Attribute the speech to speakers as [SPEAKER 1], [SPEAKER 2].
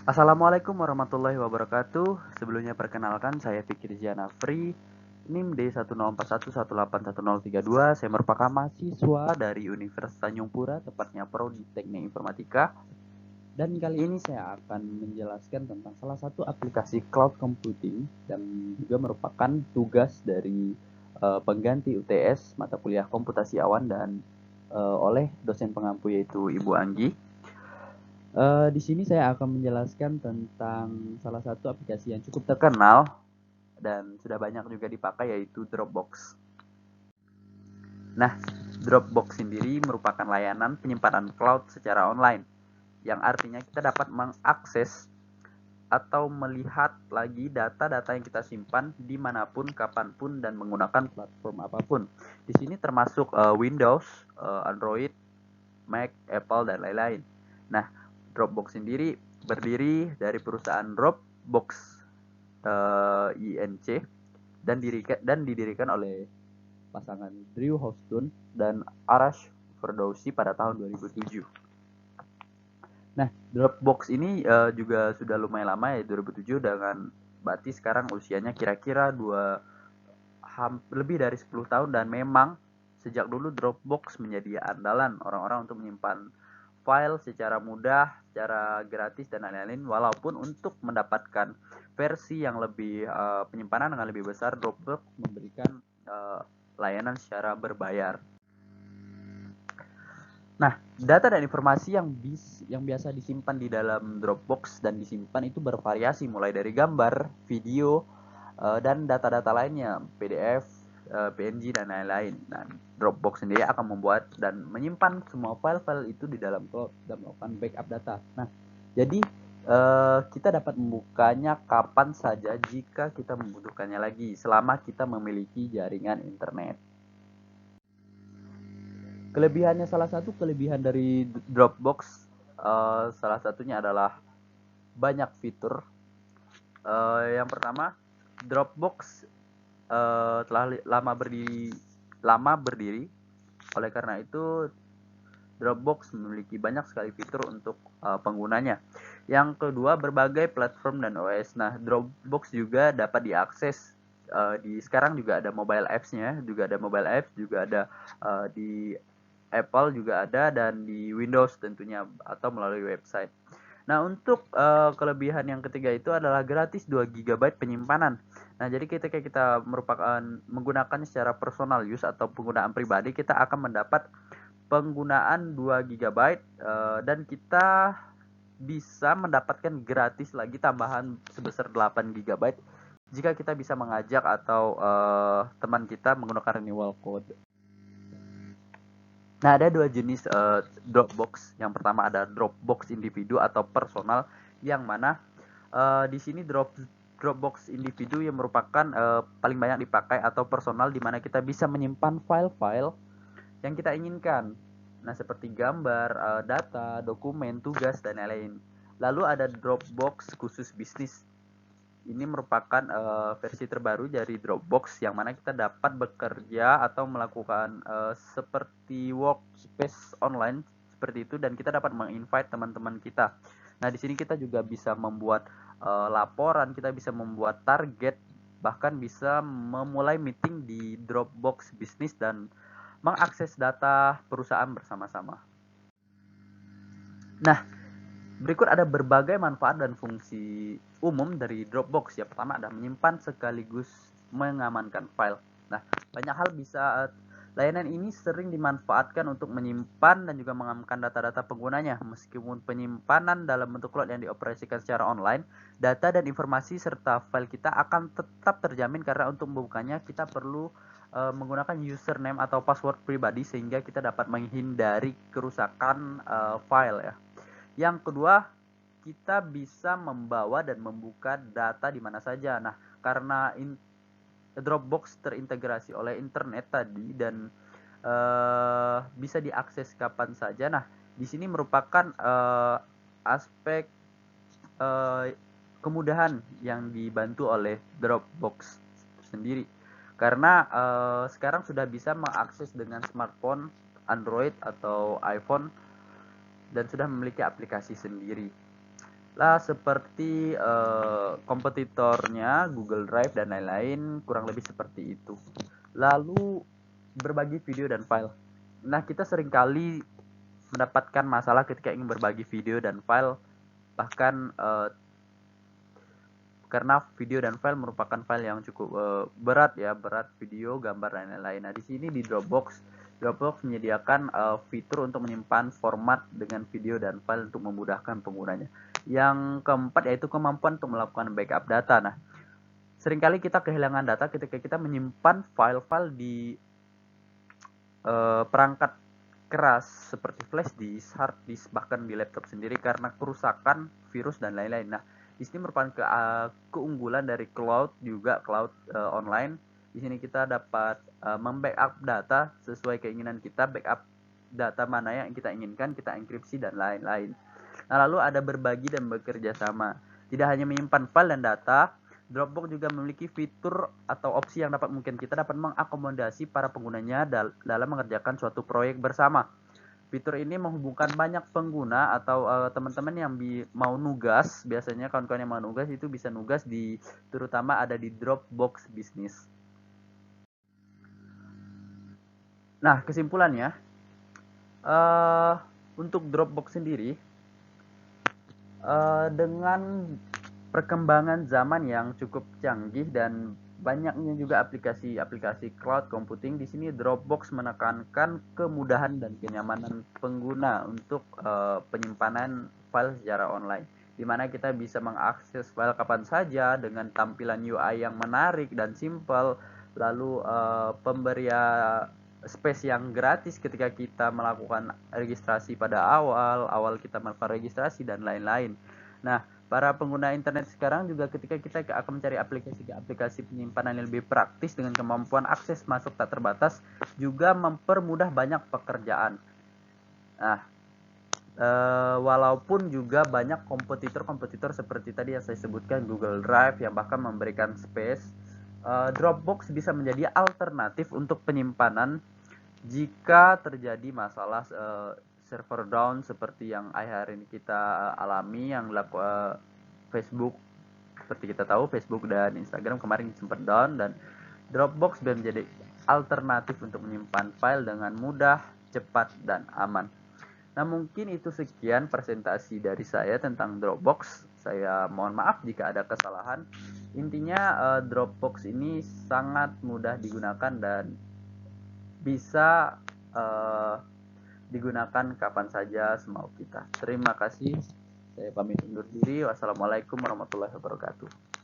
[SPEAKER 1] Assalamualaikum warahmatullahi wabarakatuh. Sebelumnya perkenalkan saya Fikri Janafri, NIM D10411818032. Saya merupakan mahasiswa dari Universitas Tanjung Pura, tepatnya Prodi Teknik Informatika. Dan kali ini saya akan menjelaskan tentang salah satu aplikasi cloud computing yang juga merupakan tugas dari pengganti UTS mata kuliah komputasi awan dan oleh dosen pengampu yaitu Ibu Anggi. Di sini saya akan menjelaskan tentang salah satu aplikasi yang cukup terkenal dan sudah banyak juga dipakai yaitu Dropbox. Nah, Dropbox sendiri merupakan layanan penyimpanan cloud secara online yang artinya kita dapat mengakses atau melihat lagi data-data yang kita simpan dimanapun, kapanpun, dan menggunakan platform apapun. Di sini termasuk Windows, Android, Mac, Apple, dan lain-lain. Nah, Dropbox sendiri berdiri dari perusahaan Dropbox Inc. dan didirikan oleh pasangan Drew Houston dan Arash Ferdowsi pada tahun 2007. Nah, Dropbox ini juga sudah lumayan lama ya, 2007, dengan berarti sekarang usianya kira-kira lebih dari 10 tahun, dan memang sejak dulu Dropbox menjadi andalan orang-orang untuk menyimpan file secara mudah, secara gratis dan lain-lain. Walaupun untuk mendapatkan versi yang lebih penyimpanan dengan lebih besar, Dropbox memberikan layanan secara berbayar. Nah, data dan informasi yang biasa disimpan di dalam Dropbox dan disimpan itu bervariasi, mulai dari gambar, video, dan data-data lainnya, PDF, PNG, dan lain-lain. Dan Dropbox sendiri akan membuat dan menyimpan semua file-file itu di dalam cloud dan melakukan backup data. Nah, jadi kita dapat membukanya kapan saja jika kita membutuhkannya lagi, selama kita memiliki jaringan internet. Salah satu kelebihan dari Dropbox, salah satunya adalah banyak fitur. Yang pertama, Dropbox telah lama berdiri. Oleh karena itu, Dropbox memiliki banyak sekali fitur untuk penggunanya. Yang kedua, berbagai platform dan OS. Nah, Dropbox juga dapat diakses sekarang juga ada mobile apps-nya, juga ada di Apple juga ada, dan di Windows tentunya, atau melalui website. Nah, untuk kelebihan yang ketiga itu adalah gratis 2 GB penyimpanan. Nah, jadi ketika kita menggunakan secara personal use atau penggunaan pribadi, kita akan mendapat penggunaan 2 GB, dan kita bisa mendapatkan gratis lagi tambahan sebesar 8 GB jika kita bisa mengajak atau teman kita menggunakan renewal code. Nah, ada dua jenis Dropbox. Yang pertama ada Dropbox individu atau personal, yang mana di sini Dropbox individu yang merupakan paling banyak dipakai, atau personal, di mana kita bisa menyimpan file-file yang kita inginkan. Nah, seperti gambar, data, dokumen, tugas, dan lain-lain. Lalu ada Dropbox khusus bisnis. Ini merupakan versi terbaru dari Dropbox, yang mana kita dapat bekerja atau melakukan seperti workspace online seperti itu, dan kita dapat menginvite teman-teman kita. Nah, di sini kita juga bisa membuat laporan, kita bisa membuat target, bahkan bisa memulai meeting di Dropbox bisnis dan mengakses data perusahaan bersama-sama. Nah, berikut ada berbagai manfaat dan fungsi umum dari Dropbox. Yang pertama adalah menyimpan sekaligus mengamankan file. Nah, banyak hal bisa layanan ini sering dimanfaatkan untuk menyimpan dan juga mengamankan data-data penggunanya. Meskipun penyimpanan dalam bentuk cloud yang dioperasikan secara online, data dan informasi serta file kita akan tetap terjamin, karena untuk membukanya kita perlu menggunakan username atau password pribadi, sehingga kita dapat menghindari kerusakan file ya. Yang kedua, kita bisa membawa dan membuka data di mana saja. Nah, karena Dropbox terintegrasi oleh internet tadi dan bisa diakses kapan saja. Nah, di sini merupakan aspek kemudahan yang dibantu oleh Dropbox sendiri. Karena sekarang sudah bisa mengakses dengan smartphone, Android atau iPhone, dan sudah memiliki aplikasi sendiri. lah seperti kompetitornya Google Drive dan lain-lain, kurang lebih seperti itu. Lalu berbagi video dan file. Nah, kita seringkali mendapatkan masalah ketika ingin berbagi video dan file, bahkan karena video dan file merupakan file yang cukup berat ya, berat video, gambar dan lain-lain. Nah, di sini di Dropbox menyediakan fitur untuk menyimpan format dengan video dan file untuk memudahkan penggunanya. Yang keempat yaitu kemampuan untuk melakukan backup data. Nah, seringkali kita kehilangan data ketika kita menyimpan file-file di perangkat keras seperti flash disk, hard disk, bahkan di laptop sendiri karena kerusakan, virus dan lain-lain. Nah, di sini merupakan keunggulan dari cloud, juga cloud online. Di sini kita dapat membackup data sesuai keinginan kita, backup data mana yang kita inginkan, kita enkripsi dan lain-lain. Nah, lalu ada berbagi dan bekerja sama. Tidak hanya menyimpan file dan data, Dropbox juga memiliki fitur atau opsi yang mungkin kita dapat mengakomodasi para penggunanya dalam mengerjakan suatu proyek bersama. Fitur ini menghubungkan banyak pengguna atau teman-teman yang mau nugas, biasanya kawan-kawan yang mau nugas itu bisa nugas terutama ada di Dropbox Business. Nah, kesimpulannya, untuk Dropbox sendiri, dengan perkembangan zaman yang cukup canggih dan banyaknya juga aplikasi-aplikasi cloud computing, di sini Dropbox menekankan kemudahan dan kenyamanan pengguna untuk penyimpanan file secara online, di mana kita bisa mengakses file kapan saja dengan tampilan UI yang menarik dan simple, lalu pemberian space yang gratis ketika kita melakukan registrasi pada awal kita melakukan registrasi dan lain-lain. Nah, para pengguna internet sekarang juga ketika kita akan mencari aplikasi penyimpanan yang lebih praktis dengan kemampuan akses masuk tak terbatas, juga mempermudah banyak pekerjaan. Nah, walaupun juga banyak kompetitor seperti tadi yang saya sebutkan, Google Drive yang bahkan memberikan space, Dropbox bisa menjadi alternatif untuk penyimpanan jika terjadi masalah server down seperti yang akhir ini kita alami, yang Facebook, seperti kita tahu Facebook dan Instagram kemarin sempat down, dan Dropbox bisa menjadi alternatif untuk menyimpan file dengan mudah, cepat dan aman. Nah, mungkin itu sekian presentasi dari saya tentang Dropbox. Saya mohon maaf jika ada kesalahan. Intinya Dropbox ini sangat mudah digunakan dan bisa digunakan kapan saja semau kita. Terima kasih. Saya pamit undur diri. Wassalamualaikum warahmatullahi wabarakatuh.